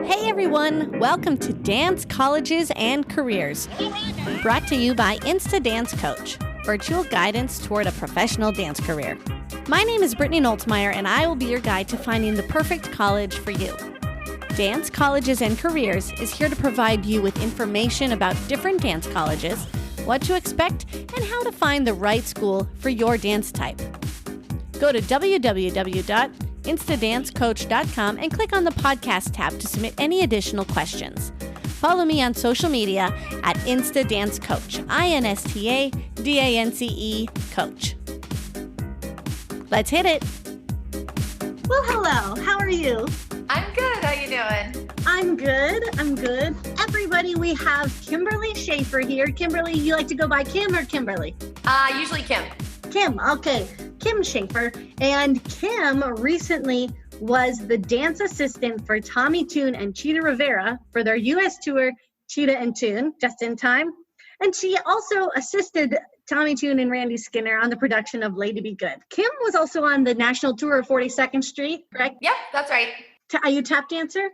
Hey everyone, welcome to Dance Colleges and Careers, brought to you by Insta Dance Coach, virtual guidance toward a professional dance career. My name is Brittany Noltzmeyer, and I will be your guide to finding the perfect college for you. Dance Colleges and Careers is here to provide you with information about different dance colleges, what to expect, and how to find the right school for your dance type. Go to www.instadancecoach.com and click on the podcast tab to submit any additional questions. Follow me on social media at Insta Dance Coach, INSTADANCE Coach. Let's hit it. Well, hello. How are you? I'm good. How you doing? I'm good. Everybody, we have Kimberly Schafer here. Kimberly, you like to go by Kim or Kimberly? Usually Kim. Kim, okay. Kim Schafer. And Kim recently was the dance assistant for Tommy Tune and Cheetah Rivera for their U.S. tour, Cheetah and Tune, just in time. And she also assisted Tommy Tune and Randy Skinner on the production of Lady Be Good. Kim was also on the national tour of 42nd Street, correct? Yep, that's right. Are you a tap dancer?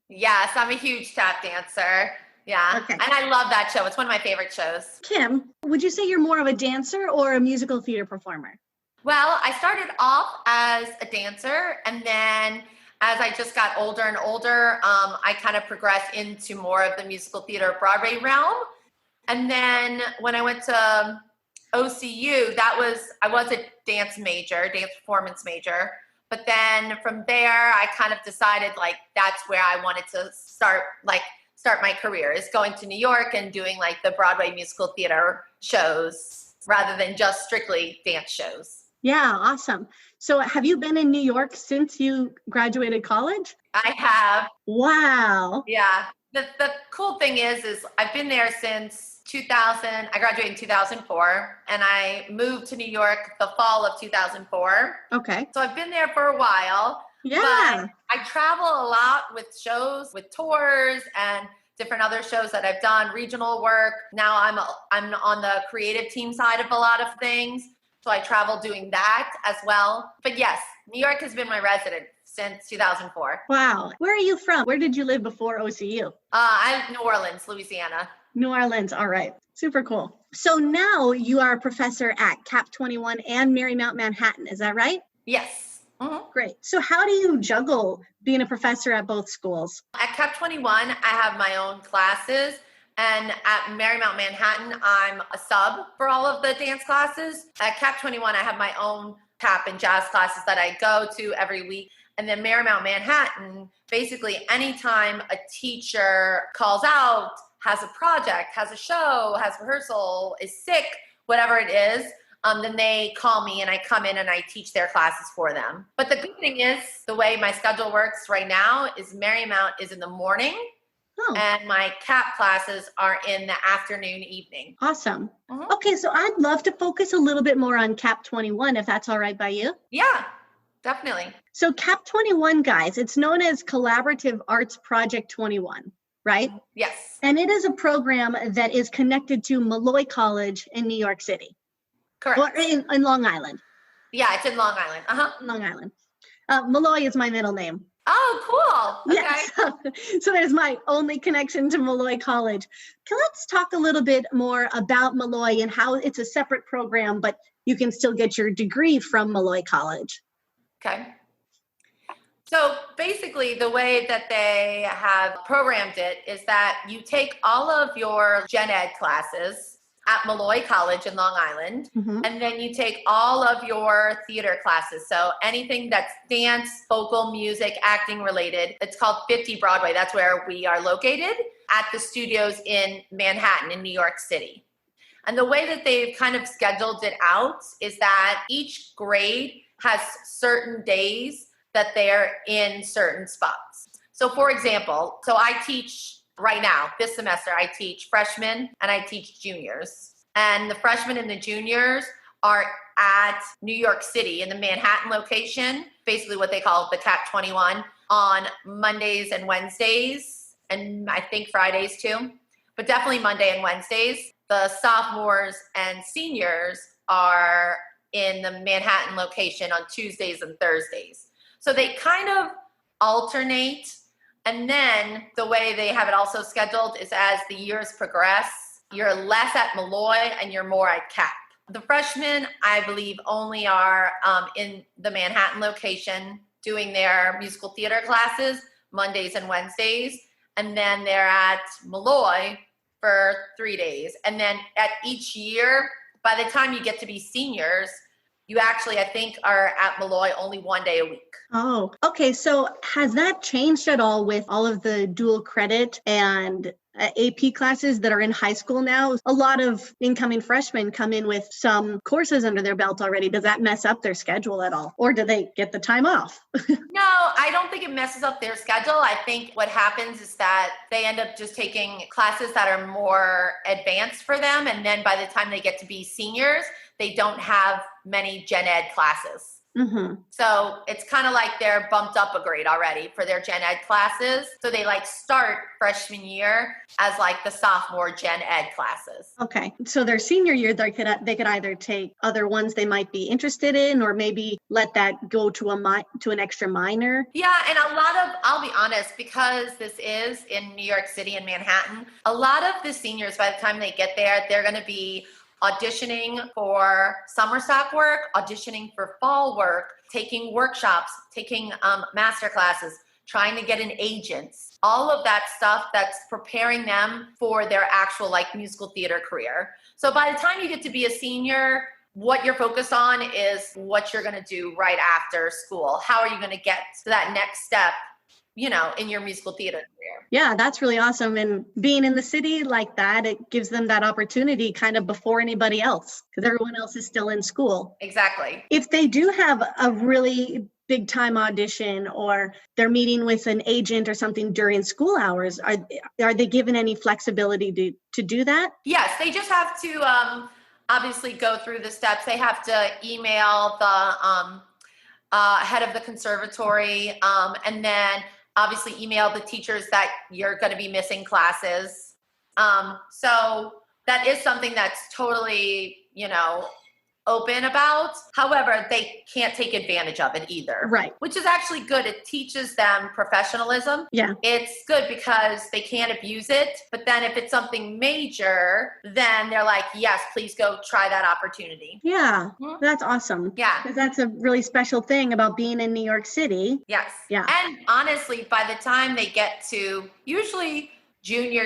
Yes, I'm a huge tap dancer. Yeah, okay. And I love that show. It's one of my favorite shows. Kim, would you say you're more of a dancer or a musical theater performer? Well, I started off as a dancer, and then as I just got older and older, I kind of progressed into more of the musical theater Broadway realm. And then when I went to OCU, I was a dance performance major. But then from there, I kind of decided that's where I wanted to start my career, is going to New York and doing the Broadway musical theater shows rather than just strictly dance shows. Yeah, awesome. So have you been in New York since you graduated college? I have. Wow. Yeah. The cool thing is I've been there since 2000. I graduated in 2004, and I moved to New York the fall of 2004. Okay. So I've been there for a while. Yeah. But I travel a lot with shows, with tours, and different other shows that I've done, regional work. Now I'm on the creative team side of a lot of things. So I travel doing that as well. But yes, New York has been my resident since 2004. Wow. Where are you from? Where did you live before OCU? I'm New Orleans, Louisiana. New Orleans. All right. Super cool. So now you are a professor at CAP21 and Marymount Manhattan. Is that right? Yes. Mm-hmm. Great. So how do you juggle being a professor at both schools? At CAP21, I have my own classes. And at Marymount Manhattan, I'm a sub for all of the dance classes. At CAP21, I have my own tap and jazz classes that I go to every week. And then Marymount Manhattan, basically anytime a teacher calls out, has a project, has a show, has rehearsal, is sick, whatever it is, then they call me and I come in and I teach their classes for them. But the good thing is, the way my schedule works right now is Marymount is in the morning. Oh. And my CAP classes are in the afternoon, evening. Awesome. Mm-hmm. Okay, so I'd love to focus a little bit more on CAP21, if that's all right by you. Yeah, definitely. So CAP21, guys, it's known as Collaborative Arts Project 21, right? Yes. And it is a program that is connected to Molloy College in New York City. Correct. Or in Long Island. Yeah, it's in Long Island. Uh-huh. Long Island. Molloy is my middle name. Oh, cool. Okay. Yes. So there's my only connection to Molloy College. Let's talk a little bit more about Molloy and how it's a separate program, but you can still get your degree from Molloy College. Okay. So basically the way that they have programmed it is that you take all of your gen ed classes at Molloy College in Long Island, mm-hmm. and then you take all of your theater classes. So anything that's dance, vocal, music, acting related, it's called 50 Broadway. That's where we are located at the studios in Manhattan in New York City. And the way that they've kind of scheduled it out is that each grade has certain days that they're in certain spots. So for example, I teach right now, this semester, I teach freshmen and I teach juniors. And the freshmen and the juniors are at New York City in the Manhattan location, basically what they call the CAP21, on Mondays and Wednesdays, and I think Fridays too, but definitely Monday and Wednesdays. The sophomores and seniors are in the Manhattan location on Tuesdays and Thursdays. So they kind of alternate. And then the way they have it also scheduled is as the years progress, you're less at Molloy and you're more at CAP. The freshmen, I believe, only are in the Manhattan location doing their musical theater classes Mondays and Wednesdays. And then they're at Molloy for 3 days. And then at each year, by the time you get to be seniors, you actually, I think, are at Molloy only 1 day a week. Oh, okay. So has that changed at all with all of the dual credit and AP classes that are in high school now? A lot of incoming freshmen come in with some courses under their belt already. Does that mess up their schedule at all? Or do they get the time off? No, I don't think it messes up their schedule. I think what happens is that they end up just taking classes that are more advanced for them. And then by the time they get to be seniors, they don't have many gen ed classes. Mm-hmm. So it's kind of like they're bumped up a grade already for their gen ed classes. So they like start freshman year as like the sophomore gen ed classes. Okay. So their senior year, they could either take other ones they might be interested in, or maybe let that go to an extra minor. Yeah. And I'll be honest, because this is in New York City and Manhattan, a lot of the seniors, by the time they get there, they're going to be auditioning for summer stock work, auditioning for fall work, taking workshops, taking master classes, trying to get an agent, all of that stuff that's preparing them for their actual like musical theater career. So by the time you get to be a senior, what you're focused on is what you're going to do right after school. How are you going to get to that next step, in your musical theater career? Yeah, that's really awesome. And being in the city like that, it gives them that opportunity kind of before anybody else, because everyone else is still in school. Exactly. If they do have a really big time audition, or they're meeting with an agent or something during school hours, are they given any flexibility to do that? Yes, they just have to obviously go through the steps. They have to email the head of the conservatory, and then obviously email the teachers that you're going to be missing classes. So that is something that's totally, open about. However, they can't take advantage of it either. Right. Which is actually good. It teaches them professionalism. Yeah. It's good because they can't abuse it. But then if it's something major, then they're like, yes, please go try that opportunity. Yeah. That's awesome. Yeah. Because that's a really special thing about being in New York City. Yes. Yeah. And honestly, by the time they get to usually junior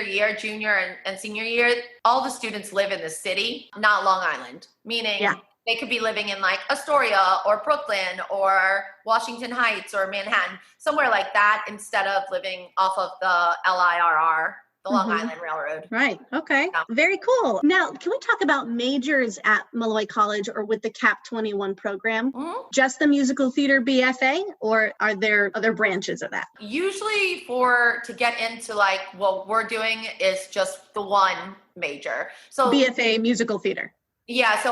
and senior year, all the students live in the city, not Long Island, meaning they could be living in like Astoria or Brooklyn or Washington Heights or Manhattan, somewhere like that, instead of living off of the LIRR, the Long Island Railroad. Right. Okay. Yeah. Very cool. Now, can we talk about majors at Molloy College or with the CAP21 program? Mm-hmm. Just the musical theater BFA, or are there other branches of that? Usually to get into like what we're doing is just the one major. So BFA musical theater. Yeah, so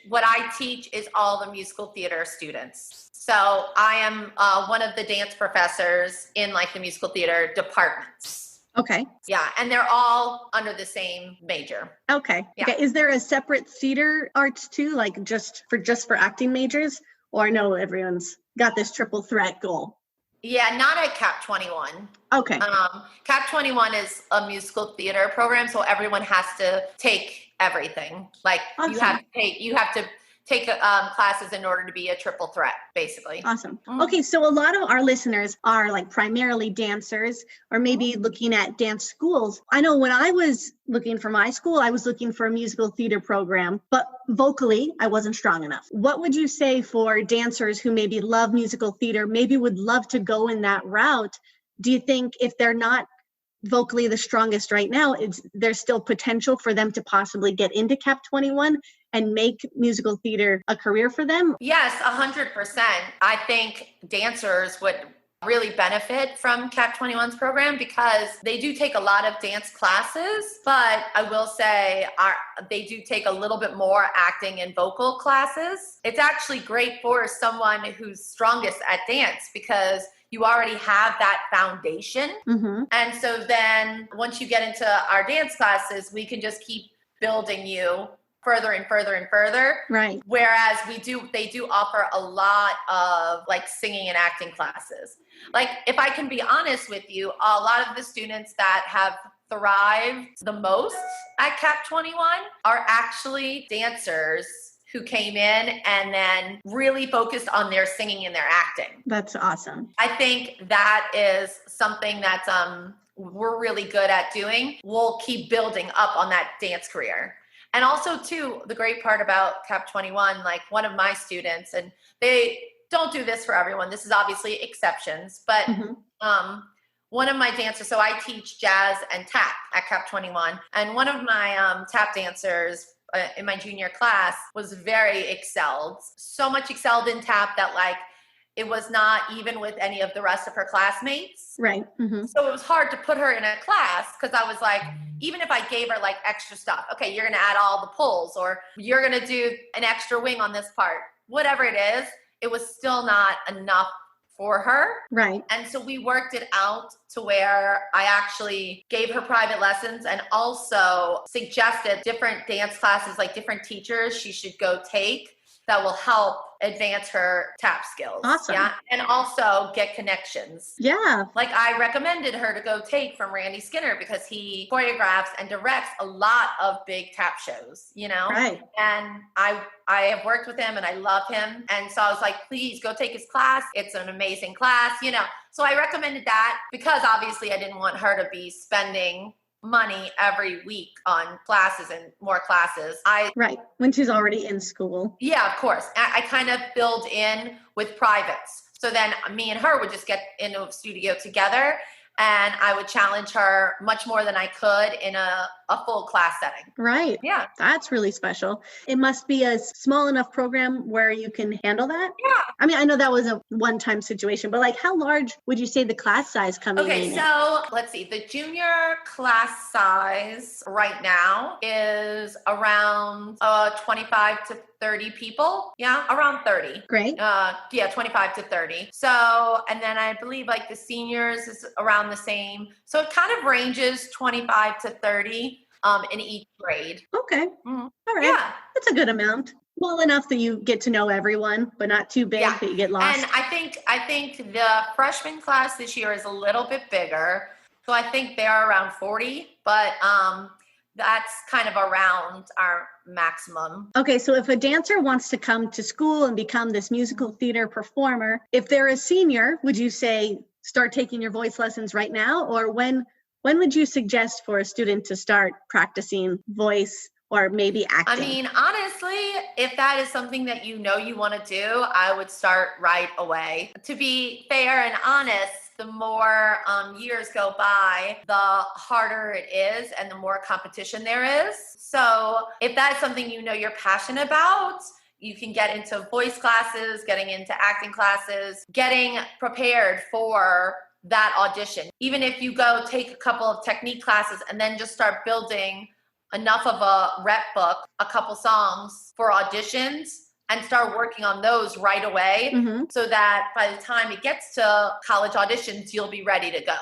what I teach is all the musical theater students. So I am one of the dance professors in like the musical theater departments. Okay. Yeah, and they're all under the same major. Okay. Yeah. Okay. Is there a separate theater arts too, like just for acting majors? Or no, everyone's got this triple threat goal? Yeah, not at CAP21. Okay. CAP21 is a musical theater program, so everyone has to take everything. Like awesome. you have to take classes in order to be a triple threat, basically. Awesome. Okay, so a lot of our listeners are like primarily dancers, or maybe looking at dance schools. I know when I was looking for my school, I was looking for a musical theater program, but vocally, I wasn't strong enough. What would you say for dancers who maybe love musical theater, maybe would love to go in that route? Do you think if they're not vocally the strongest right now, there's still potential for them to possibly get into CAP21 and make musical theater a career for them? Yes, 100%. I think dancers would really benefit from CAP21's program because they do take a lot of dance classes, but I will say they do take a little bit more acting and vocal classes. It's actually great for someone who's strongest at dance because you already have that foundation. Mm-hmm. And so then once you get into our dance classes, we can just keep building you further and further and further. Right. Whereas they do offer a lot of like singing and acting classes. Like, if I can be honest with you, a lot of the students that have thrived the most at CAP21 are actually dancers who came in and then really focused on their singing and their acting. That's awesome. I think that is something that we're really good at doing. We'll keep building up on that dance career. And also, too, the great part about CAP21, like one of my students, and they don't do this for everyone. This is obviously exceptions, but one of my dancers, so I teach jazz and tap at CAP21, and one of my tap dancers in my junior class was very excelled. So much excelled in tap that like it was not even with any of the rest of her classmates. Right. So it was hard to put her in a class because I was like, even if I gave her like extra stuff, okay, you're going to add all the pulls or you're going to do an extra wing on this part, whatever it is, it was still not enough for her. Right. And so we worked it out to where I actually gave her private lessons and also suggested different dance classes, like different teachers she should go take that will help advance her tap skills. Awesome. Yeah. And also get connections. Yeah. Like I recommended her to go take from Randy Skinner because he choreographs and directs a lot of big tap shows, you know? Right. And I have worked with him and I love him. And so I was like, please go take his class. It's an amazing class, you know? So I recommended that because obviously I didn't want her to be spending money every week on classes and more classes. Right. When she's already in school. Yeah, of course. I kind of build in with privates. So then me and her would just get into a studio together and I would challenge her much more than I could in a full class setting. Right. Yeah. That's really special. It must be a small enough program where you can handle that. Yeah. I mean, I know that was a one-time situation, but like how large would you say the class size coming in? Okay, so let's see. The junior class size right now is around 25 to 30 people. Yeah, around 30. Great. Yeah, 25 to 30. So, and then I believe like the seniors is around the same. So it kind of ranges 25 to 30 in each grade. Okay. Mm-hmm. All right. Yeah. That's a good amount. Well enough that you get to know everyone, but not too big that you get lost. And I think the freshman class this year is a little bit bigger. So I think they are around 40, but that's kind of around our maximum. Okay, so if a dancer wants to come to school and become this musical theater performer, if they're a senior, would you say start taking your voice lessons right now? Or when would you suggest for a student to start practicing voice or maybe acting? I mean, honestly, if that is something that you know you want to do, I would start right away. To be fair and honest, the more years go by, the harder it is and the more competition there is. So if that's something you know you're passionate about, you can get into voice classes, getting into acting classes, getting prepared for that audition. Even if you go take a couple of technique classes and then just start building enough of a rep book, a couple songs for auditions, and start working on those right away so that by the time it gets to college auditions, you'll be ready to go.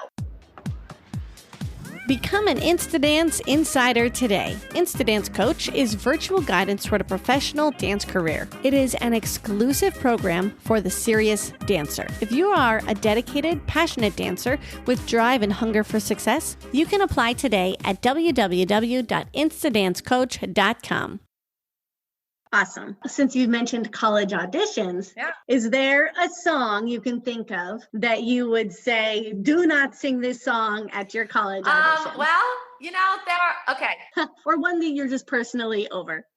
Become an Instadance insider today. Instadance Coach is virtual guidance toward a professional dance career. It is an exclusive program for the serious dancer. If you are a dedicated, passionate dancer with drive and hunger for success, you can apply today at www.instadancecoach.com. Awesome. Since you mentioned college auditions, is there a song you can think of that you would say, do not sing this song at your college audition? Well, you know, there are, okay. Or one that you're just personally over.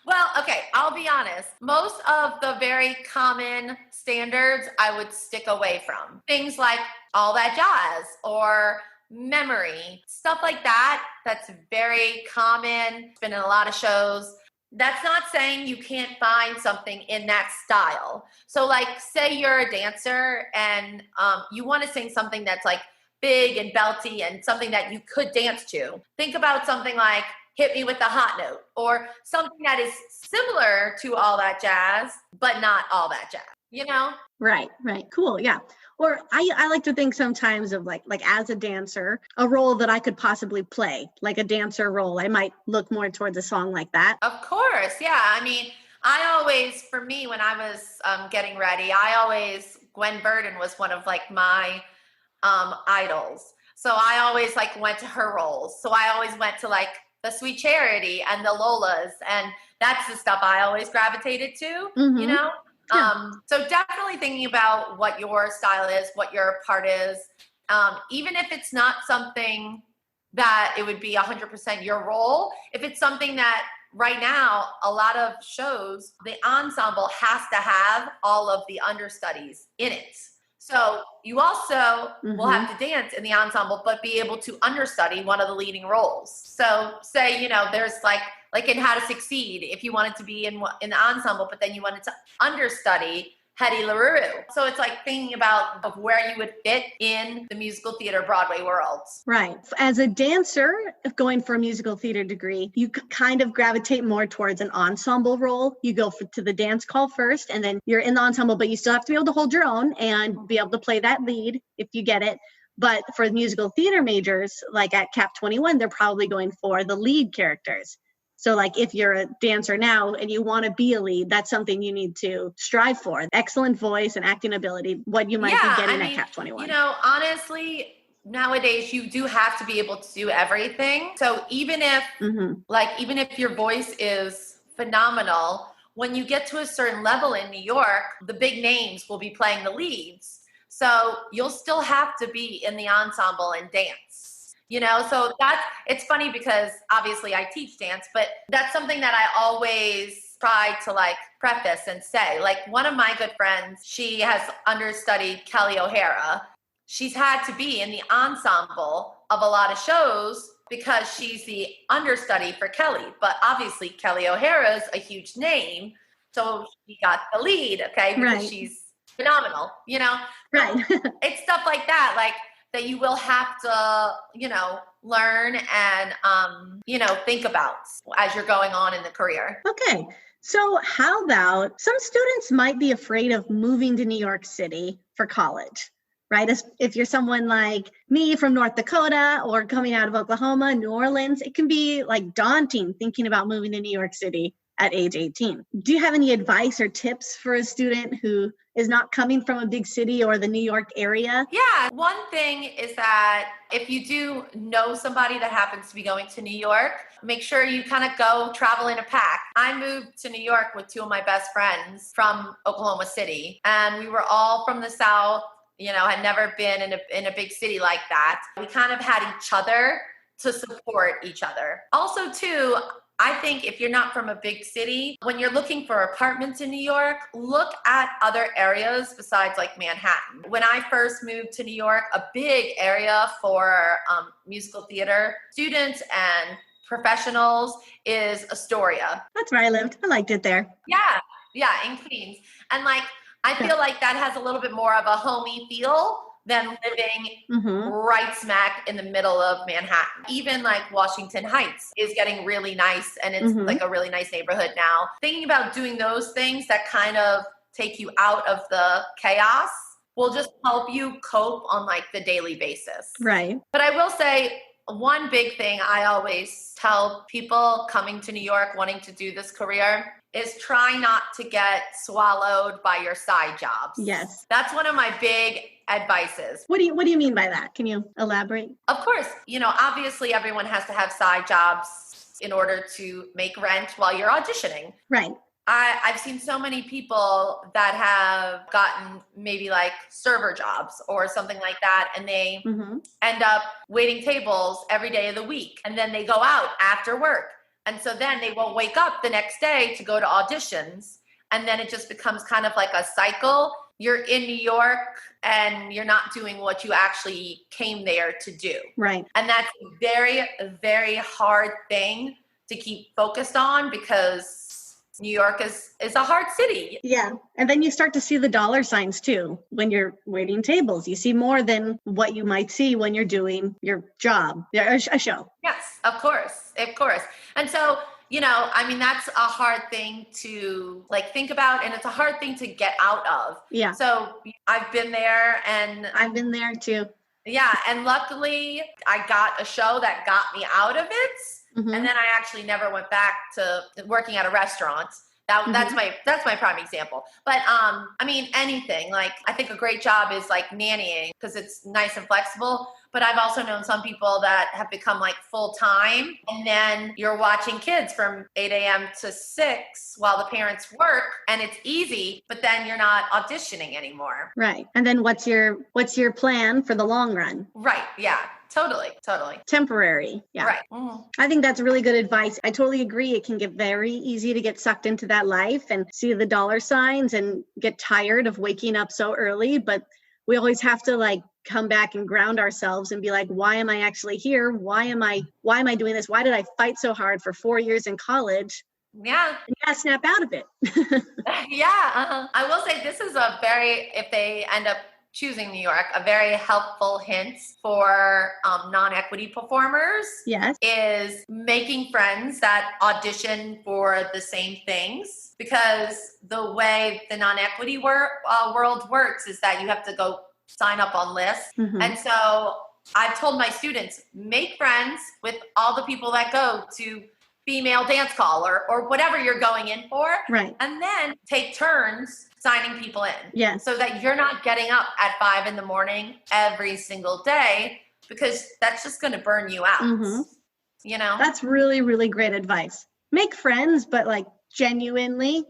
Well, okay, I'll be honest. Most of the very common standards I would stick away from. Things like All That Jazz or Memory, stuff like that. That's very common. It's been in a lot of shows. That's not saying you can't find something in that style. So like, say you're a dancer and you want to sing something that's like big and belty and something that you could dance to. Think about something like Hit Me With the Hot Note or something that is similar to All That Jazz, but not all that jazz, you know? Right. Cool. Yeah. Or I like to think sometimes of like as a dancer, a role that I could possibly play, like a dancer role. I might look more towards a song like that. Of course. Yeah. I mean, I always, for me, when I was getting ready, Gwen Verdon was one of like my idols. So I always like went to her roles. So I always went to like the Sweet Charity and the Lolas. And that's the stuff I always gravitated to, Mm-hmm. you know? Yeah. So definitely thinking about what your style is, what your part is, even if it's not something that it would be 100% your role, if it's something that right now, a lot of shows, the ensemble has to have all of the understudies in it. So you also will have to dance in the ensemble, but be able to understudy one of the leading roles. So say, there's like in How to Succeed, if you wanted to be in the ensemble, but then you wanted to understudy Hetty LaRue. So it's like thinking about of where you would fit in the musical theater Broadway world. Right. As a dancer, if going for a musical theater degree, you kind of gravitate more towards an ensemble role. You go to the dance call first, and then you're in the ensemble, but you still have to be able to hold your own and be able to play that lead if you get it. But for musical theater majors, like at CAP21, they're probably going for the lead characters. So like if you're a dancer now and you want to be a lead, that's something you need to strive for. Excellent voice and acting ability, what you might be getting at CAP21. Honestly, nowadays you do have to be able to do everything. So even if even if your voice is phenomenal, when you get to a certain level in New York, the big names will be playing the leads. So you'll still have to be in the ensemble and dance. So it's funny because obviously I teach dance, but that's something that I always try to like preface and say. Like one of my good friends, she has understudied Kelly O'Hara. She's had to be in the ensemble of a lot of shows because she's the understudy for Kelly. But obviously Kelly O'Hara's a huge name, so she got the lead, okay? Because she's phenomenal, Right. It's stuff like that, like that you will have to, learn and, think about as you're going on in the career. Okay. So how about some students might be afraid of moving to New York City for college, right? If you're someone like me from North Dakota or coming out of Oklahoma, New Orleans, it can be like daunting thinking about moving to New York City at age 18. Do you have any advice or tips for a student who is not coming from a big city or the New York area? Yeah. One thing is that if you do know somebody that happens to be going to New York, make sure you kind of go travel in a pack. I moved to New York with two of my best friends from Oklahoma City, and we were all from the South, had never been in a big city like that. We kind of had each other to support each other. Also, too, I think if you're not from a big city, when you're looking for apartments in New York, look at other areas besides like Manhattan. When I first moved to New York, a big area for musical theater students and professionals is Astoria. That's where I lived. I liked it there. Yeah, in Queens. And I feel like that has a little bit more of a homey feel than living right smack in the middle of Manhattan. Even like Washington Heights is getting really nice, and it's like a really nice neighborhood now. Thinking about doing those things that kind of take you out of the chaos will just help you cope on like the daily basis. Right. But I will say one big thing I always tell people coming to New York wanting to do this career is try not to get swallowed by your side jobs. Yes. That's one of my big advices. What do you mean by that? Can you elaborate? Of course, obviously everyone has to have side jobs in order to make rent while you're auditioning. Right. I've seen so many people that have gotten maybe like server jobs or something like that, and they end up waiting tables every day of the week, and then they go out after work. And so then they won't wake up the next day to go to auditions. And then it just becomes kind of like a cycle. You're in New York and you're not doing what you actually came there to do. Right. And that's a very, very hard thing to keep focused on because New York is a hard city. Yeah. And then you start to see the dollar signs too. When you're waiting tables, you see more than what you might see when you're doing your job, a show. Yes, of course. And so I mean, that's a hard thing to like think about, and it's a hard thing to get out of. Yeah. So I've been there, and I've been there too. yeah. And luckily I got a show that got me out of it. Mm-hmm. And then I actually never went back to working at a restaurant. That's my prime example. But I mean, anything, like I think a great job is like nannying because it's nice and flexible. But I've also known some people that have become like full time, and then you're watching kids from 8 a.m. to 6 while the parents work, and it's easy, but then you're not auditioning anymore. Right. And then what's your plan for the long run? Right. Yeah. Totally. Temporary. Yeah. Right. Mm-hmm. I think that's really good advice. I totally agree. It can get very easy to get sucked into that life and see the dollar signs and get tired of waking up so early. But we always have to like come back and ground ourselves and be like, why am I actually here? Why am I doing this? Why did I fight so hard for 4 years in college? Yeah. And you gotta snap out of it. Yeah. Uh-huh. I will say this is if they end up choosing New York, a very helpful hint for non-equity performers is making friends that audition for the same things, because the way the non-equity world works is that you have to go sign up on lists. Mm-hmm. And so I've told my students, make friends with all the people that go to female dance call or whatever you're going in for. Right. And then take turns signing people in. Yes. So that you're not getting up at 5 a.m. every single day, because that's just going to burn you out. Mm-hmm. That's really, really great advice. Make friends, but like genuinely.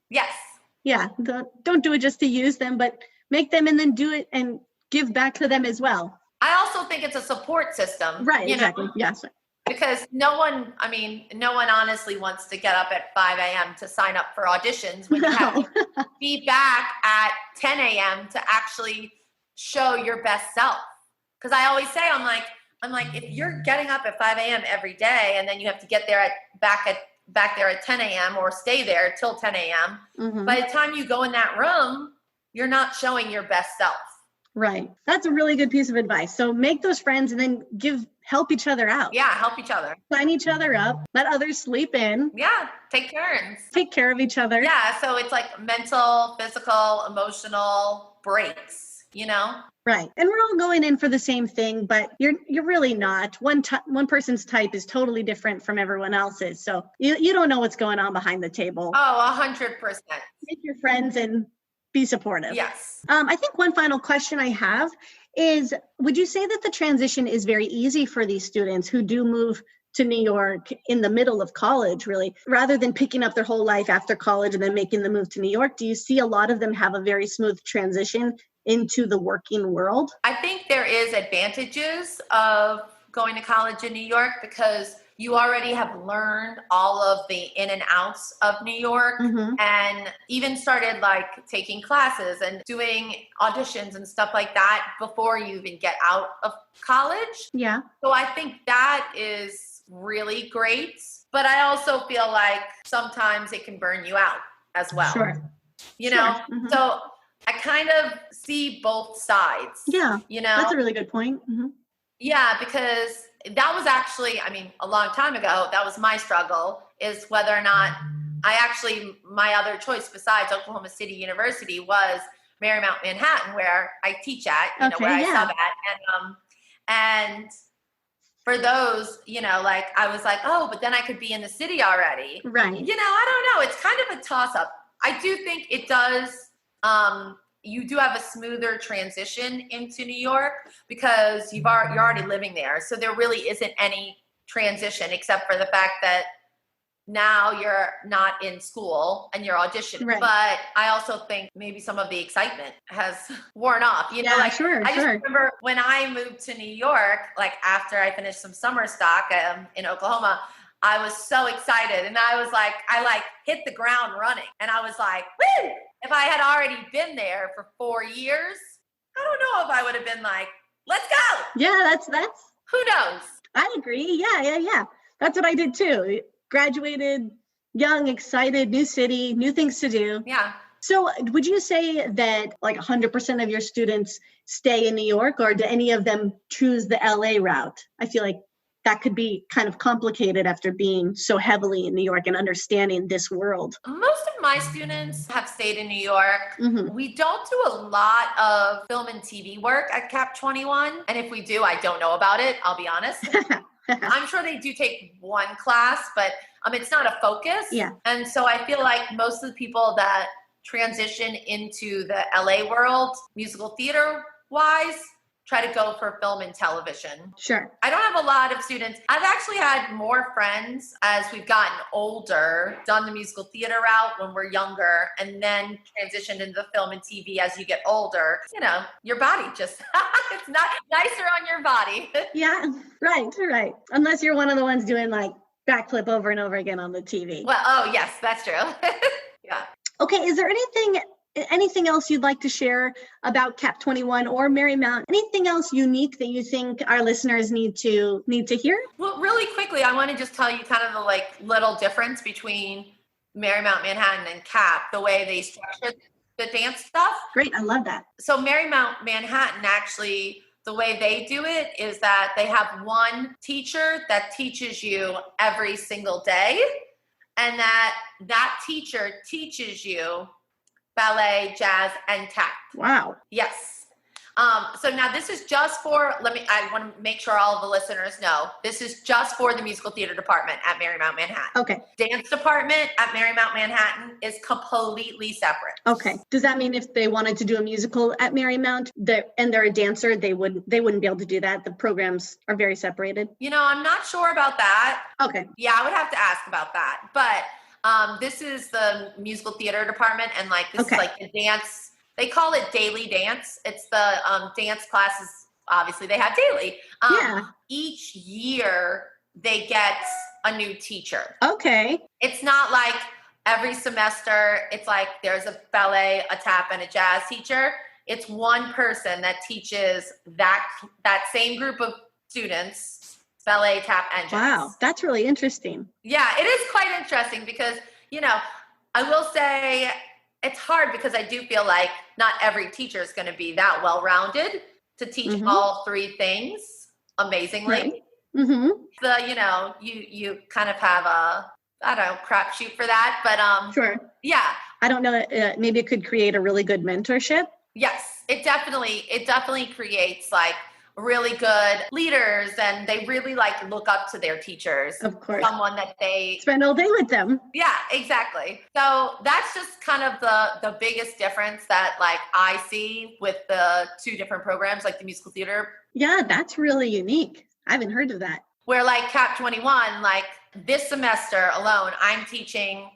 Yes. Yeah. Don't do it just to use them, but make them and then do it and give back to them as well. I also think it's a support system. Right. Exactly. Yes. Because no one honestly wants to get up at 5 a.m. to sign up for auditions when you have to be back at 10 a.m. to actually show your best self. Because I always say, I'm like, if you're getting up at 5 a.m. every day and then you have to get there back there at 10 a.m. or stay there till 10 a.m., mm-hmm. by the time you go in that room, you're not showing your best self. Right. That's a really good piece of advice. So make those friends and then help each other out. Yeah, help each other. Sign each other up. Let others sleep in. Yeah, take turns. Take care of each other. Yeah, so it's like mental, physical, emotional breaks, Right. And we're all going in for the same thing, but you're really not. One person's type is totally different from everyone else's. So you don't know what's going on behind the table. Oh, 100%. Make your friends and be supportive. Yes. I think one final question I have is, would you say that the transition is very easy for these students who do move to New York in the middle of college, really, rather than picking up their whole life after college and then making the move to New York? Do you see a lot of them have a very smooth transition into the working world? I think there is advantages of going to college in New York because you already have learned all of the in and outs of New York, mm-hmm. and even started like taking classes and doing auditions and stuff like that before you even get out of college. Yeah. So I think that is really great. But I also feel like sometimes it can burn you out as well. Sure. Mm-hmm. So I kind of see both sides. Yeah. That's a really good point. Mm-hmm. Yeah, because that was actually, a long time ago, that was my struggle, is whether or not my other choice besides Oklahoma City University was Marymount Manhattan, where I teach at, where I sub at. And for those, I was like, oh, but then I could be in the city already. Right. I don't know. It's kind of a toss up. I do think it does, you do have a smoother transition into New York because you're already living there. So there really isn't any transition except for the fact that now you're not in school and you're auditioning. Right. But I also think maybe some of the excitement has worn off. Sure. I just remember when I moved to New York, like after I finished some summer stock in Oklahoma, I was so excited. And I was like, I hit the ground running. And I was like, woo! If I had already been there for 4 years, I don't know if I would have been like, let's go. Yeah, that's. Who knows? I agree. Yeah. That's what I did too. Graduated young, excited, new city, new things to do. Yeah. So would you say that like 100% of your students stay in New York, or do any of them choose the LA route? I feel like that could be kind of complicated after being so heavily in New York and understanding this world. Most of my students have stayed in New York. Mhm. We don't do a lot of film and TV work at CAP21. And if we do, I don't know about it. I'll be honest. I'm sure they do take one class, but it's not a focus. Yeah. And so I feel like most of the people that transition into the LA world, musical theater wise, try to go for film and television. Sure. I don't have a lot of students. I've actually had more friends as we've gotten older, done the musical theater route when we're younger, and then transitioned into film and TV as you get older. You know, your body just, it's not nicer on your body. Yeah, right. Unless you're one of the ones doing like backflip over and over again on the TV. Well, oh yes, that's true. Yeah. Okay, is there anything else you'd like to share about CAP21 or Marymount? Anything else unique that you think our listeners need to hear? Well, really quickly, I want to just tell you kind of the like little difference between Marymount Manhattan and CAP, the way they structure the dance stuff. Great, I love that. So Marymount Manhattan, actually, the way they do it is that they have one teacher that teaches you every single day, and that teacher teaches you ballet, jazz, and tap. Wow. Yes. So now this is just for, I want to make sure all of the listeners know, this is just for the musical theater department at Marymount Manhattan. Okay. Dance department at Marymount Manhattan is completely separate. Okay. Does that mean if they wanted to do a musical at Marymount and they're a dancer, they wouldn't be able to do that? The programs are very separated? You know, I'm not sure about that. Okay. Yeah, I would have to ask about that. But this is the musical theater department, and like this is like the dance. They call it daily dance. It's the dance classes. Obviously, they have daily. Each year, they get a new teacher. Okay. It's not like every semester. It's like there's a ballet, a tap, and a jazz teacher. It's one person that teaches that same group of students ballet, tap, and jazz. Wow, that's really interesting. Yeah, it is quite interesting because, you know, I will say it's hard because I do feel like not every teacher is going to be that well-rounded to teach all three things amazingly. Right. Mm-hmm. So, you know, you kind of have a, I don't know, crapshoot for that, but sure. Yeah. I don't know, maybe it could create a really good mentorship. Yes, it definitely creates like really good leaders, and they really like look up to their teachers. Of course. Someone that they spend all day with them. Yeah, exactly. So that's just kind of the biggest difference that like I see with the two different programs, like the musical theater. Yeah, that's really unique. I haven't heard of that. Where like CAP21, like this semester alone, I'm teaching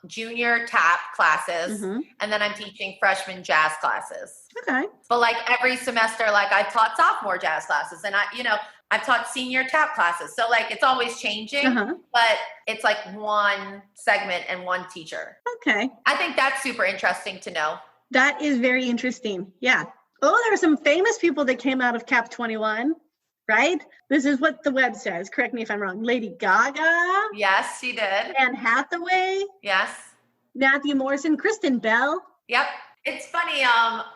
junior tap classes, and then I'm teaching freshman jazz classes. Okay. But like every semester, like I've taught sophomore jazz classes, and I've taught senior tap classes. So like it's always changing, but it's like one segment and one teacher. Okay. I think that's super interesting to know. That is very interesting. Yeah. Oh, there are some famous people that came out of CAP21. Right? This is what the web says. Correct me if I'm wrong. Lady Gaga. Yes, she did. Anne Hathaway. Yes. Matthew Morrison. Kristen Bell. Yep. It's funny.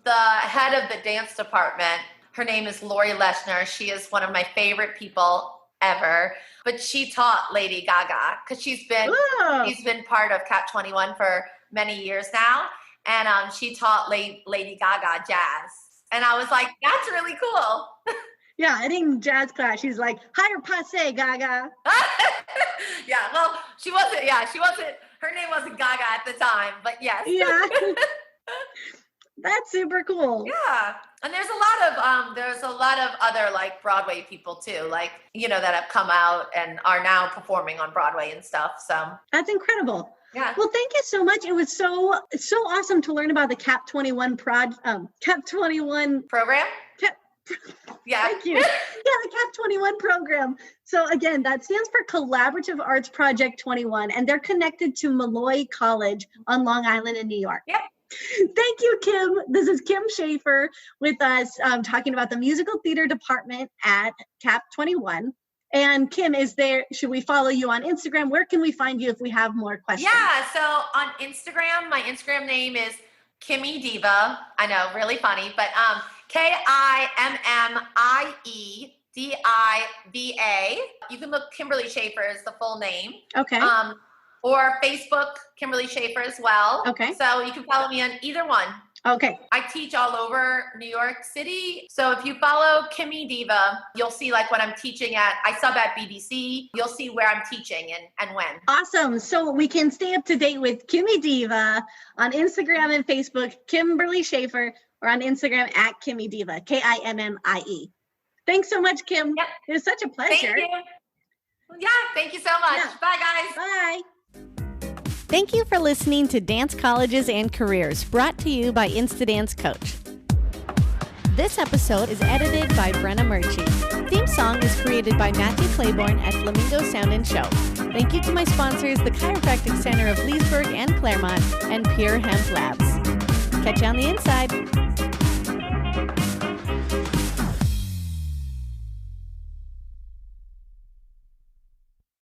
The head of the dance department, her name is Lori Leshner. She is one of my favorite people ever. But she taught Lady Gaga because she's been part of CAP21 for many years now, and she taught Lady Gaga jazz. And I was like, that's really cool. Yeah, I think jazz class, she's like, higher passe, Gaga. Yeah, well, she wasn't, her name wasn't Gaga at the time, but yes. Yeah. That's super cool. Yeah. And there's a lot of other like Broadway people too, like, you know, that have come out and are now performing on Broadway and stuff. So that's incredible. Yeah. Well, thank you so much. It was so awesome to learn about the CAP21 CAP21 program. Yeah. Thank you. Yeah, the CAP21 program. So again, that stands for Collaborative Arts Project 21, and they're connected to Molloy College on Long Island in New York. Yep. Thank you, Kim. This is Kim Schafer with us talking about the musical theater department at CAP21. And Kim, should we follow you on Instagram? Where can we find you if we have more questions? Yeah, so on Instagram, my Instagram name is Kimmy Diva. I know, really funny, but KIMMIE Diva. You can look Kimberly Schafer is the full name. Okay. Or Facebook, Kimberly Schafer as well. Okay. So you can follow me on either one. Okay. I teach all over New York City. So if you follow Kimmy Diva, you'll see like when I'm teaching I sub at BDC, you'll see where I'm teaching and when. Awesome. So we can stay up to date with Kimmy Diva on Instagram and Facebook, Kimberly Schafer, or on Instagram at Kimmy Diva, Kimmie. Thanks so much, Kim. Yep. It was such a pleasure. Thank you. Yeah, thank you so much. Yeah. Bye, guys. Bye. Thank you for listening to Dance Colleges and Careers, brought to you by InstaDance Coach. This episode is edited by Brenna Murchie. Theme song is created by Matthew Claiborne at Flamingo Sound and Show. Thank you to my sponsors, the Chiropractic Center of Leesburg and Claremont, and Pure Hemp Labs. Catch you on the inside.